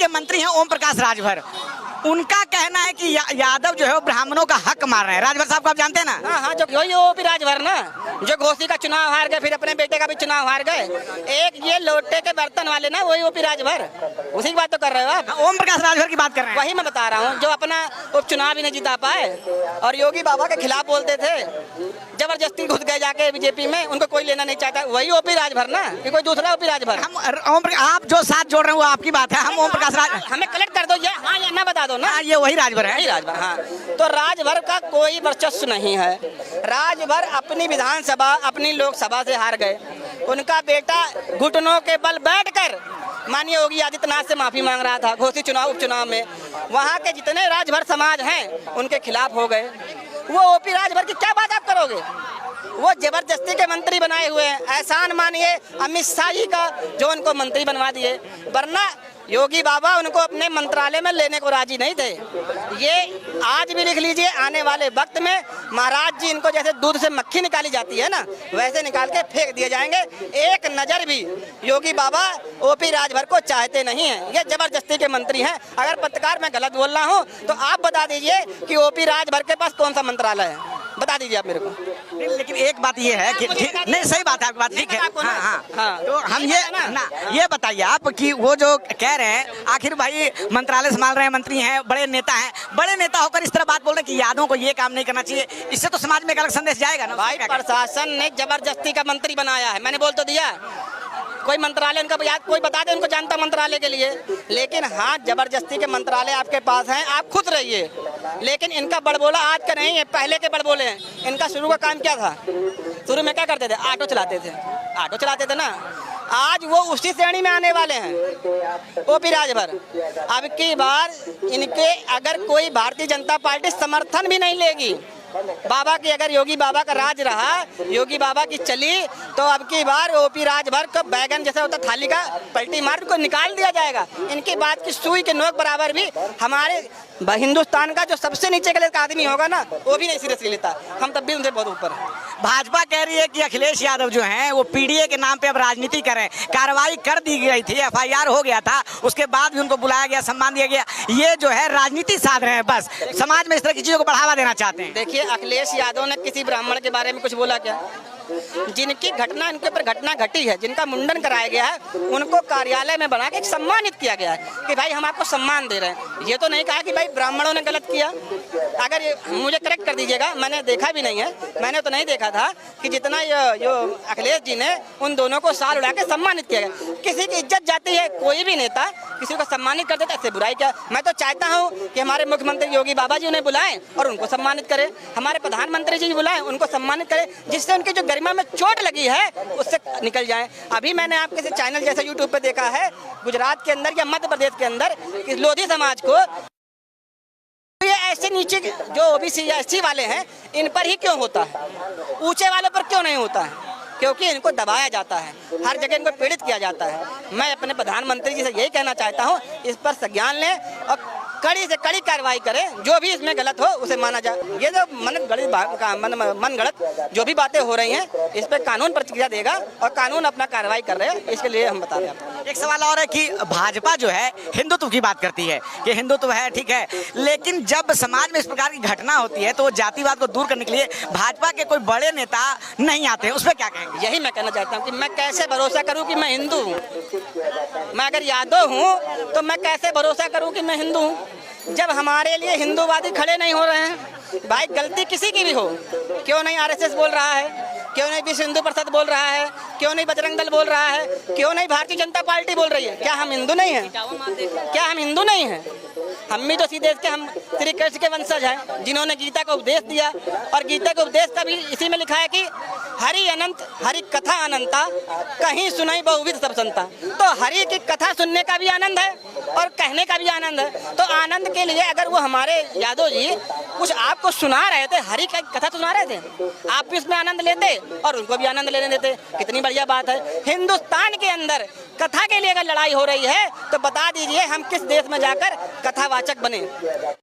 के मंत्री हैं ओम प्रकाश राजभर, उनका कहना है कि यादव जो है वो ब्राह्मणों का हक मार रहे हैं। राजभर साहब को आप जानते हैं ना? हाँ हाँ, जो वही ओपी राजभर ना, जो घोसी का चुनाव हार गए, फिर अपने बेटे का भी चुनाव हार गए। एक ये लोटे के बर्तन वाले ना, वही ओपी राजभर, उसी की बात तो कर रहे हो आप। ओम प्रकाश राजभर की बात कर रहे हैं। वही मैं बता रहा हूँ, जो अपना उपचुनाव ही नहीं जिता पाए और योगी बाबा के खिलाफ बोलते थे, जबरदस्ती घुस गए जाके बीजेपी में, उनको कोई लेना नहीं चाहता। वही ओपी राजभर ना, कि कोई दूसरा ओपी राजभर। आप जो साथ जोड़ रहे हैं वो आपकी बात है, हम ओम प्रकाश हमें कलेक्ट कर दो ये, हाँ या ना बता दो ना। ये वही राजभर है। राजभर, हाँ। तो राजभर का कोई वर्चस्व नहीं है। राजभर अपनी विधानसभा, अपनी लोकसभा से हार गए। उनका बेटा घुटनों के बल बैठकर माननीय योगी आदित्यनाथ से माफी मांग रहा था घोसी चुनाव उपचुनाव में। वहाँ के जितने राजभर समाज हैं उनके खिलाफ हो गए। वो ओपी राजभर की क्या बात आप करोगे? वो जबरदस्ती के मंत्री बनाए हुए हैं। एहसान मानिए अमित शाह जी का, जो उनको मंत्री बनवा दिए, वरना योगी बाबा उनको अपने मंत्रालय में लेने को राजी नहीं थे। ये आज भी लिख लीजिए, आने वाले वक्त में महाराज जी इनको जैसे दूध से मक्खी निकाली जाती है ना, वैसे निकाल के फेंक दिए जाएंगे। एक नज़र भी योगी बाबा ओपी राजभर को चाहते नहीं हैं। ये जबरदस्ती के मंत्री हैं। अगर पत्रकार मैं गलत बोल रहा हूँ तो आप बता दीजिए कि ओपी राजभर के पास कौन सा मंत्रालय है, बता दीजिए आप मेरे को। लेकिन एक बात ये है कि नहीं, सही बात है आपकी बात, ठीक है। हाँ। तो हम ये बताइए आप कि वो जो कह रहे हैं, आखिर भाई मंत्रालय संभाल रहे हैं, मंत्री हैं, बड़े नेता हैं, बड़े नेता होकर इस तरह बात बोल रहे हैं कि यादवों को ये काम नहीं करना चाहिए, इससे तो समाज में एक अलग संदेश जाएगा ना। भाई प्रशासन ने जबरदस्ती का मंत्री बनाया है, मैंने बोल तो दिया। कोई मंत्रालय उनका याद कोई बता दे उनको जानता मंत्रालय के लिए, लेकिन हाँ जबरदस्ती के मंत्रालय आपके पास हैं, आप खुश रहिए। लेकिन इनका बड़बोला आज का नहीं है, पहले के बड़बोले हैं। इनका शुरू का काम क्या था? शुरू में क्या करते थे? ऑटो चलाते थे ना। आज वो उसी श्रेणी में आने वाले हैं ओपी राजभर। अब की बार इनके अगर कोई भारतीय जनता पार्टी समर्थन भी नहीं लेगी, बाबा की अगर योगी बाबा का राज रहा, योगी बाबा की चली, तो अब की बार ओपी राजभर को बैगन जैसा होता थाली का पलटी मार को निकाल दिया जाएगा। इनकी बात की सुई के नोक बराबर भी हमारे हिंदुस्तान का जो सबसे नीचे का आदमी होगा ना, वो भी नहीं सीरियस लेता। हम तब भी उनसे बहुत ऊपर हैं। भाजपा कह रही है कि अखिलेश यादव जो हैं वो पीडीए के नाम पे अब राजनीति करें। कार्रवाई कर दी गई थी, एफआईआर हो गया था, उसके बाद भी उनको बुलाया गया, सम्मान दिया गया। ये जो है राजनीति साध रहे हैं, बस समाज में इस तरह की चीजों को बढ़ावा देना चाहते हैं। देखिए, अखिलेश यादव ने किसी ब्राह्मण के बारे में कुछ बोला क्या? जिनकी घटना इनके ऊपर घटना घटी है, जिनका मुंडन कराया गया है, उनको कार्यालय में बना के सम्मानित किया गया है कि भाई हम आपको सम्मान दे रहे हैं। ये तो नहीं कहा कि भाई ब्राह्मणों ने गलत किया। अगर ये मुझे करेक्ट कर दीजिएगा, मैंने देखा भी नहीं है, मैंने तो नहीं देखा था कि जितना यो अखिलेश जी ने उन दोनों को साल उड़ा के सम्मानित किया गया। किसी की इज्जत जाती है, कोई भी नेता किसी को सम्मानित कर देता है, इससे बुराई क्या? मैं तो चाहता हूँ कि हमारे मुख्यमंत्री योगी बाबा जी उन्हें बुलाएं और उनको सम्मानित करें, हमारे प्रधानमंत्री जी बुलाएं, उनको सम्मानित करें, जिससे उनकी जो गरिमा में चोट लगी है उससे निकल जाएं। अभी मैंने आपके चैनल जैसे यूट्यूब पे देखा है, गुजरात के अंदर या मध्य प्रदेश के अंदर कि लोधी समाज को ये ऐसे नीचे जो ओबीसी या एससी वाले हैं, इन पर ही क्यों होता है, ऊंचे वालों पर क्यों नहीं होता है? क्योंकि इनको दबाया जाता है, हर जगह इनको पीड़ित किया जाता है। मैं अपने प्रधानमंत्री जी से यही कहना चाहता हूँ, इस पर संज्ञान लें और कड़ी से कड़ी कार्रवाई करें। जो भी इसमें गलत हो उसे माना जाए। ये जो मन गलत जो भी बातें हो रही हैं, इस पर कानून प्रतिक्रिया देगा और कानून अपना कार्रवाई कर रहे हैं, इसके लिए हम बता रहे हैं। एक सवाल और है कि भाजपा जो है हिंदुत्व की बात करती है कि हिंदुत्व है, ठीक है, लेकिन जब समाज में इस प्रकार की घटना होती है तो जातिवाद को दूर करने के लिए भाजपा के कोई बड़े नेता नहीं आते हैं, उस पर क्या कहेंगे? यही मैं कहना चाहता हूँ कि मैं कैसे भरोसा करूँ कि मैं हिंदू हूँ? मैं अगर यादव हूँ तो मैं कैसे भरोसा करूँ कि मैं हिंदू हूँ, जब हमारे लिए हिंदूवादी खड़े नहीं हो रहे हैं? भाई गलती किसी की भी हो, क्यों नहीं आरएसएस बोल रहा है, क्यों नहीं विश्व हिंदू परिषद बोल रहा है, क्यों नहीं बजरंग दल बोल रहा है, क्यों नहीं भारतीय जनता पार्टी बोल रही है? क्या हम हिंदू नहीं हैं? क्या हम हिंदू नहीं हैं? हम भी तो सीधे के हम श्री कृष्ण के वंशज हैं, जिन्होंने गीता का उपदेश दिया, और गीता के उपदेश का भी इसी में लिखा है कि हरि अनंत हरि कथा अनंता, कहीं सुनाई बहुविध सब संता। तो हरि की कथा सुनने का भी आनंद है और कहने का भी आनंद है। तो आनंद के लिए अगर वो हमारे यादव जी कुछ आपको सुना रहे थे, हरि की कथा सुना रहे थे, आप भी उसमें आनंद लेते और उनको भी आनंद लेने देते, कितनी बढ़िया बात है। हिंदुस्तान के अंदर कथा के लिए अगर लड़ाई हो रही है तो बता दीजिए हम किस देश में जाकर कथावाचक बने।